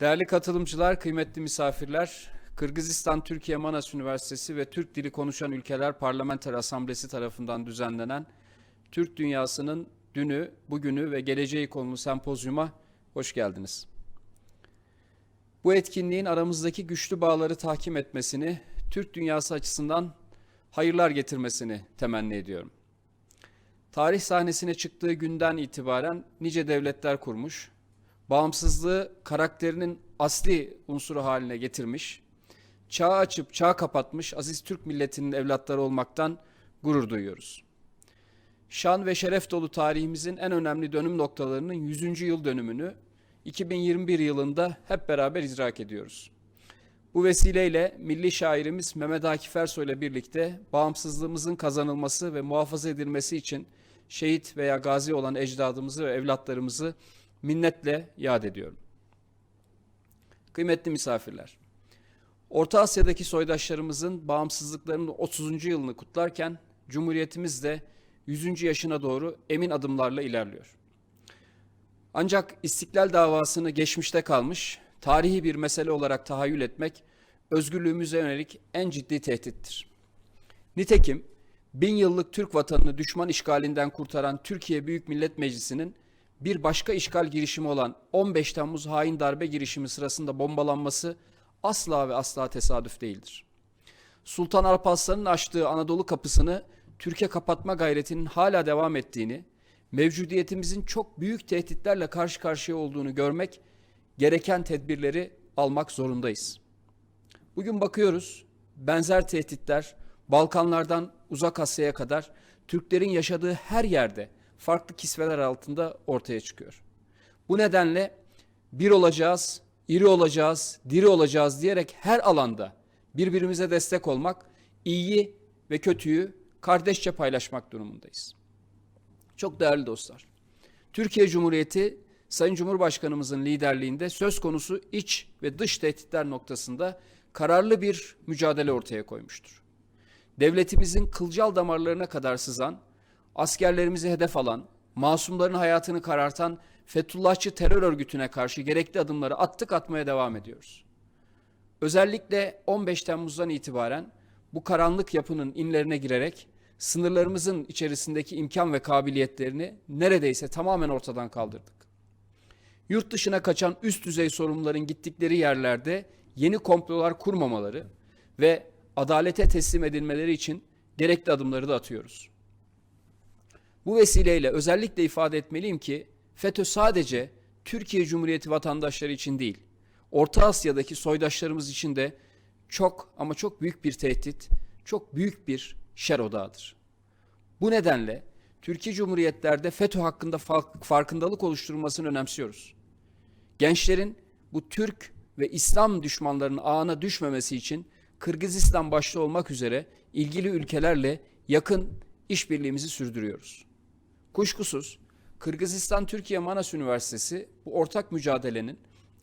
Değerli katılımcılar, kıymetli misafirler, Kırgızistan Türkiye Manas Üniversitesi ve Türk Dili Konuşan Ülkeler Parlamenter Asamblesi tarafından düzenlenen Türk Dünyası'nın Dünü, Bugünü ve Geleceği konulu sempozyuma hoş geldiniz. Bu etkinliğin aramızdaki güçlü bağları tahkim etmesini, Türk dünyası açısından hayırlar getirmesini temenni ediyorum. Tarih sahnesine çıktığı günden itibaren nice devletler kurmuş, bağımsızlığı karakterinin asli unsuru haline getirmiş, çağ açıp çağ kapatmış aziz Türk milletinin evlatları olmaktan gurur duyuyoruz. Şan ve şeref dolu tarihimizin en önemli dönüm noktalarının 100. yıl dönümünü 2021 yılında hep beraber idrak ediyoruz. Bu vesileyle milli şairimiz Mehmet Akif Ersoy ile birlikte bağımsızlığımızın kazanılması ve muhafaza edilmesi için şehit veya gazi olan ecdadımızı ve evlatlarımızı minnetle yad ediyorum. Kıymetli misafirler, Orta Asya'daki soydaşlarımızın bağımsızlıklarının 30. yılını kutlarken Cumhuriyetimiz de 100. yaşına doğru emin adımlarla ilerliyor. Ancak İstiklal davasını geçmişte kalmış, tarihi bir mesele olarak tahayyül etmek özgürlüğümüze yönelik en ciddi tehdittir. Nitekim 1000 yıllık Türk vatanını düşman işgalinden kurtaran Türkiye Büyük Millet Meclisi'nin bir başka işgal girişimi olan 15 Temmuz hain darbe girişimi sırasında bombalanması asla ve asla tesadüf değildir. Sultan Alparslan'ın açtığı Anadolu kapısını Türkiye kapatma gayretinin hala devam ettiğini, mevcudiyetimizin çok büyük tehditlerle karşı karşıya olduğunu görmek, gereken tedbirleri almak zorundayız. Bugün bakıyoruz, benzer tehditler Balkanlardan Uzak Asya'ya kadar Türklerin yaşadığı her yerde farklı kisveler altında ortaya çıkıyor. Bu nedenle bir olacağız, iri olacağız, diri olacağız diyerek her alanda birbirimize destek olmak, iyiyi ve kötüyü kardeşçe paylaşmak durumundayız. Çok değerli dostlar, Türkiye Cumhuriyeti Sayın Cumhurbaşkanımızın liderliğinde söz konusu iç ve dış tehditler noktasında kararlı bir mücadele ortaya koymuştur. Devletimizin kılcal damarlarına kadar sızan, askerlerimizi hedef alan, masumların hayatını karartan Fethullahçı terör örgütüne karşı gerekli adımları atmaya devam ediyoruz. Özellikle 15 Temmuz'dan itibaren bu karanlık yapının inlerine girerek sınırlarımızın içerisindeki imkan ve kabiliyetlerini neredeyse tamamen ortadan kaldırdık. Yurt dışına kaçan üst düzey sorumluların gittikleri yerlerde yeni komplolar kurmamaları ve adalete teslim edilmeleri için gerekli adımları da atıyoruz. Bu vesileyle özellikle ifade etmeliyim ki FETÖ sadece Türkiye Cumhuriyeti vatandaşları için değil, Orta Asya'daki soydaşlarımız için de çok ama çok büyük bir tehdit, çok büyük bir şer odağıdır. Bu nedenle Türkiye Cumhuriyetlerde FETÖ hakkında farkındalık oluşturulmasını önemsiyoruz. Gençlerin bu Türk ve İslam düşmanlarının ağına düşmemesi için Kırgızistan başta olmak üzere ilgili ülkelerle yakın işbirliğimizi sürdürüyoruz. Kuşkusuz Kırgızistan Türkiye Manas Üniversitesi bu ortak mücadelenin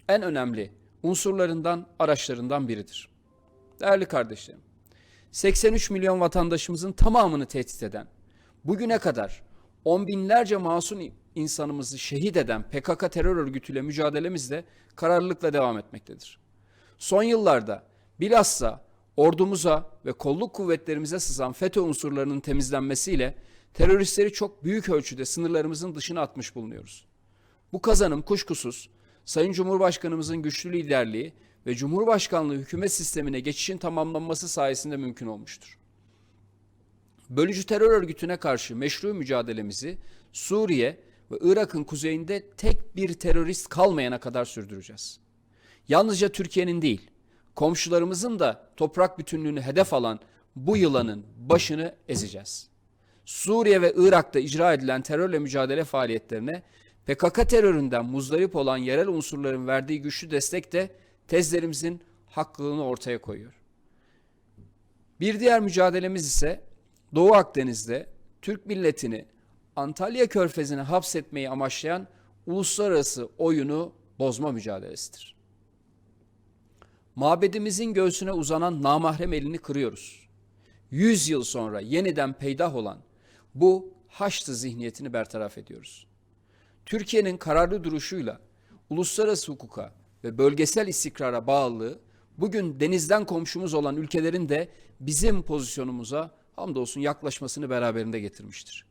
en önemli unsurlarından, araçlarından biridir. Değerli kardeşlerim, 83 milyon vatandaşımızın tamamını tehdit eden, bugüne kadar on binlerce masum insanımızı şehit eden PKK terör örgütüyle mücadelemiz de kararlılıkla devam etmektedir. Son yıllarda bilhassa ordumuza ve kolluk kuvvetlerimize sızan FETÖ unsurlarının temizlenmesiyle teröristleri çok büyük ölçüde sınırlarımızın dışına atmış bulunuyoruz. Bu kazanım kuşkusuz Sayın Cumhurbaşkanımızın güçlü liderliği ve Cumhurbaşkanlığı hükümet sistemine geçişin tamamlanması sayesinde mümkün olmuştur. Bölücü terör örgütüne karşı meşru mücadelemizi Suriye ve Irak'ın kuzeyinde tek bir terörist kalmayana kadar sürdüreceğiz. Yalnızca Türkiye'nin değil, komşularımızın da toprak bütünlüğünü hedef alan bu yılanın başını ezeceğiz. Suriye ve Irak'ta icra edilen terörle mücadele faaliyetlerine PKK teröründen muzdarip olan yerel unsurların verdiği güçlü destek de tezlerimizin haklılığını ortaya koyuyor. Bir diğer mücadelemiz ise Doğu Akdeniz'de Türk milletini Antalya Körfezi'ne hapsetmeyi amaçlayan uluslararası oyunu bozma mücadelesidir. Mabedimizin göğsüne uzanan namahrem elini kırıyoruz. 100 yıl sonra yeniden peydah olan bu Haçlı zihniyetini bertaraf ediyoruz. Türkiye'nin kararlı duruşuyla uluslararası hukuka, ve bölgesel istikrara bağlılığı bugün denizden komşumuz olan ülkelerin de bizim pozisyonumuza hamdolsun yaklaşmasını beraberinde getirmiştir.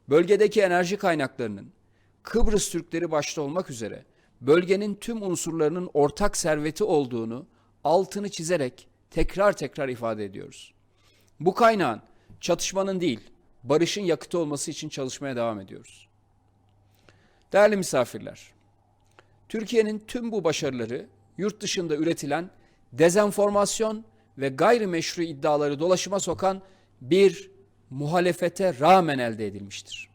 Bölgedeki enerji kaynaklarının Kıbrıs Türkleri başta olmak üzere bölgenin tüm unsurlarının ortak serveti olduğunu altını çizerek tekrar tekrar ifade ediyoruz. Bu kaynağın çatışmanın değil, barışın yakıtı olması için çalışmaya devam ediyoruz. Değerli misafirler, Türkiye'nin tüm bu başarıları yurt dışında üretilen dezenformasyon ve gayrimeşru iddiaları dolaşıma sokan bir muhalefete rağmen elde edilmiştir.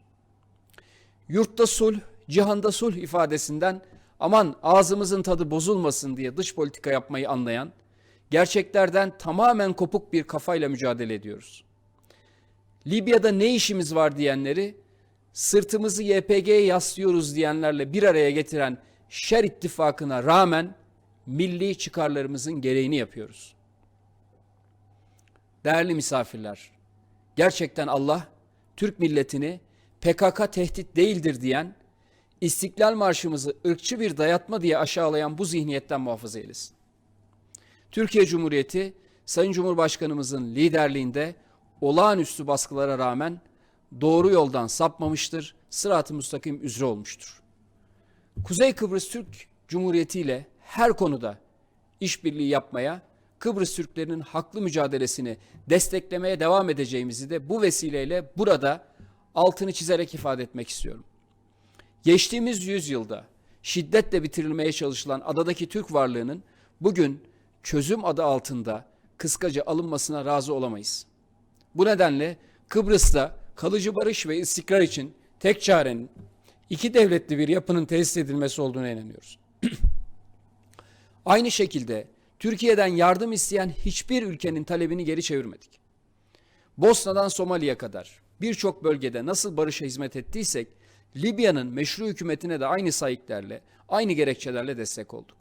Yurtta sulh, cihanda sulh ifadesinden aman ağzımızın tadı bozulmasın diye dış politika yapmayı anlayan, gerçeklerden tamamen kopuk bir kafayla mücadele ediyoruz. Libya'da ne işimiz var diyenleri, sırtımızı YPG'ye yaslıyoruz diyenlerle bir araya getiren şer ittifakına rağmen milli çıkarlarımızın gereğini yapıyoruz. Değerli misafirler, gerçekten Allah Türk milletini PKK tehdit değildir diyen, İstiklal Marşımızı ırkçı bir dayatma diye aşağılayan bu zihniyetten muhafaza eylesin. Türkiye Cumhuriyeti, Sayın Cumhurbaşkanımızın liderliğinde olağanüstü baskılara rağmen doğru yoldan sapmamıştır, sırat-ı müstakim üzere olmuştur. Kuzey Kıbrıs Türk Cumhuriyeti ile her konuda işbirliği yapmaya, Kıbrıs Türklerinin haklı mücadelesini desteklemeye devam edeceğimizi de bu vesileyle burada altını çizerek ifade etmek istiyorum. Geçtiğimiz yüzyılda şiddetle bitirilmeye çalışılan adadaki Türk varlığının bugün çözüm adı altında kıskaca alınmasına razı olamayız. Bu nedenle Kıbrıs'ta kalıcı barış ve istikrar için tek çarenin iki devletli bir yapının tesis edilmesi olduğuna inanıyoruz. Aynı şekilde Türkiye'den yardım isteyen hiçbir ülkenin talebini geri çevirmedik. Bosna'dan Somali'ye kadar birçok bölgede nasıl barışa hizmet ettiysek, Libya'nın meşru hükümetine de aynı sayıklarla, aynı gerekçelerle destek olduk.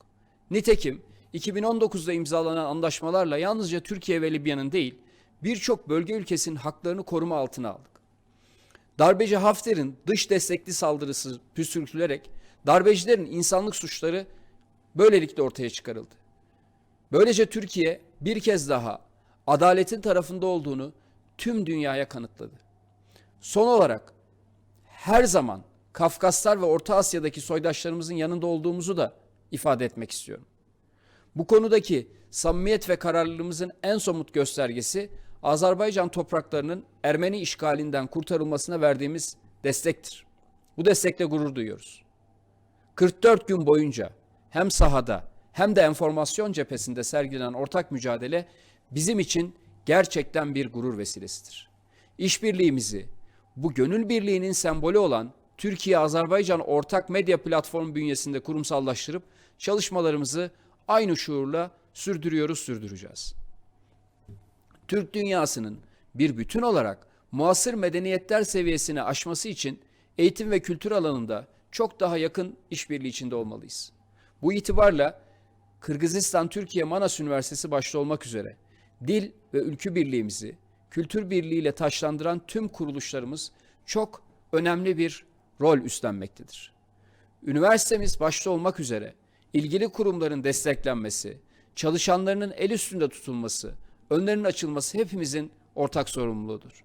Nitekim 2019'da imzalanan anlaşmalarla yalnızca Türkiye ve Libya'nın değil, birçok bölge ülkesinin haklarını koruma altına aldık. Darbeci Hafter'in dış destekli saldırısı püskürtülerek darbecilerin insanlık suçları böylelikle ortaya çıkarıldı. Böylece Türkiye bir kez daha adaletin tarafında olduğunu tüm dünyaya kanıtladı. Son olarak her zaman Kafkaslar ve Orta Asya'daki soydaşlarımızın yanında olduğumuzu da ifade etmek istiyorum. Bu konudaki samimiyet ve kararlılığımızın en somut göstergesi Azerbaycan topraklarının Ermeni işgalinden kurtarılmasına verdiğimiz destektir. Bu destekle gurur duyuyoruz. 44 gün boyunca hem sahada hem de enformasyon cephesinde sergilenen ortak mücadele bizim için gerçekten bir gurur vesilesidir. İşbirliğimizi, bu gönül birliğinin sembolü olan Türkiye-Azerbaycan ortak medya platformu bünyesinde kurumsallaştırıp çalışmalarımızı aynı şuurla sürdüreceğiz. Türk dünyasının bir bütün olarak muasır medeniyetler seviyesini aşması için eğitim ve kültür alanında çok daha yakın işbirliği içinde olmalıyız. Bu itibarla Kırgızistan Türkiye Manas Üniversitesi başta olmak üzere dil ve ülkü birliğimizi, kültür birliğiyle taşlandıran tüm kuruluşlarımız çok önemli bir rol üstlenmektedir. Üniversitemiz başta olmak üzere ilgili kurumların desteklenmesi, çalışanlarının el üstünde tutulması, önlerinin açılması hepimizin ortak sorumluluğudur.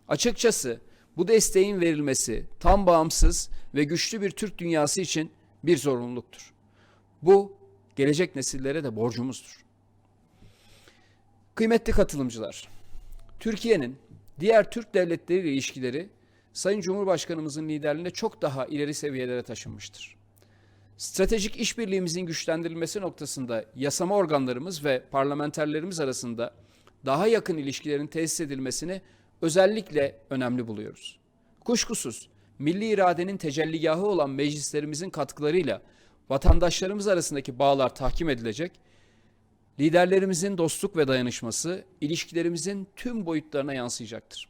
Açıkçası bu desteğin verilmesi tam bağımsız ve güçlü bir Türk dünyası için bir zorunluluktur. Bu gelecek nesillere de borcumuzdur. Kıymetli katılımcılar, Türkiye'nin diğer Türk devletleriyle ilişkileri Sayın Cumhurbaşkanımızın liderliğinde çok daha ileri seviyelere taşınmıştır. Stratejik işbirliğimizin güçlendirilmesi noktasında yasama organlarımız ve parlamenterlerimiz arasında daha yakın ilişkilerin tesis edilmesini özellikle önemli buluyoruz. Kuşkusuz milli iradenin tecelligahı olan meclislerimizin katkılarıyla vatandaşlarımız arasındaki bağlar tahkim edilecek, liderlerimizin dostluk ve dayanışması ilişkilerimizin tüm boyutlarına yansıyacaktır.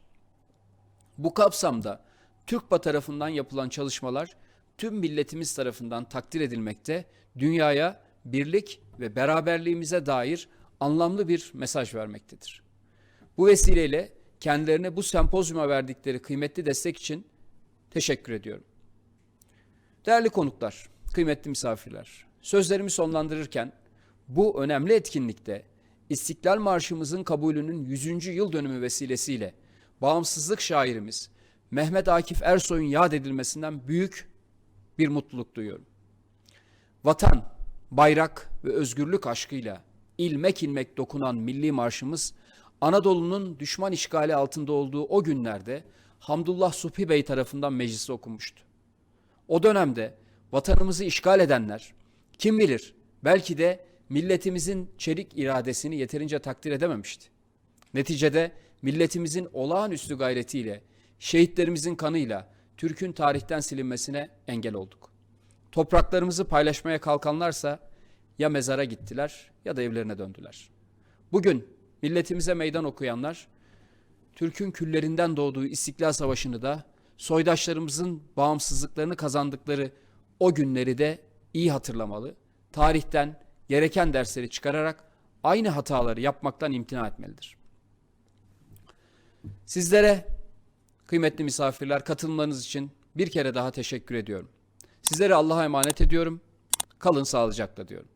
Bu kapsamda TÜRKBA tarafından yapılan çalışmalar tüm milletimiz tarafından takdir edilmekte, dünyaya birlik ve beraberliğimize dair anlamlı bir mesaj vermektedir. Bu vesileyle kendilerine bu sempozyuma verdikleri kıymetli destek için teşekkür ediyorum. Değerli konuklar, kıymetli misafirler, Sözlerimi sonlandırırken bu önemli etkinlikte İstiklal Marşımızın kabulünün 100. yıl dönümü vesilesiyle bağımsızlık şairimiz Mehmet Akif Ersoy'un yad edilmesinden büyük bir mutluluk duyuyorum. Vatan, bayrak ve özgürlük aşkıyla ilmek ilmek dokunan milli marşımız Anadolu'nun düşman işgali altında olduğu o günlerde Hamdullah Subhi Bey tarafından mecliste okunmuştu. O dönemde vatanımızı işgal edenler, kim bilir belki de milletimizin çelik iradesini yeterince takdir edememişti. Neticede milletimizin olağanüstü gayretiyle, şehitlerimizin kanıyla Türk'ün tarihten silinmesine engel olduk. Topraklarımızı paylaşmaya kalkanlarsa ya mezara gittiler ya da evlerine döndüler. Bugün milletimize meydan okuyanlar, Türk'ün küllerinden doğduğu İstiklal Savaşı'nı da soydaşlarımızın bağımsızlıklarını kazandıkları o günleri de iyi hatırlamalı. Tarihten gereken dersleri çıkararak aynı hataları yapmaktan imtina etmelidir. Sizlere kıymetli misafirler katılımlarınız için bir kere daha teşekkür ediyorum. Sizleri Allah'a emanet ediyorum. Kalın sağlıcakla diyorum.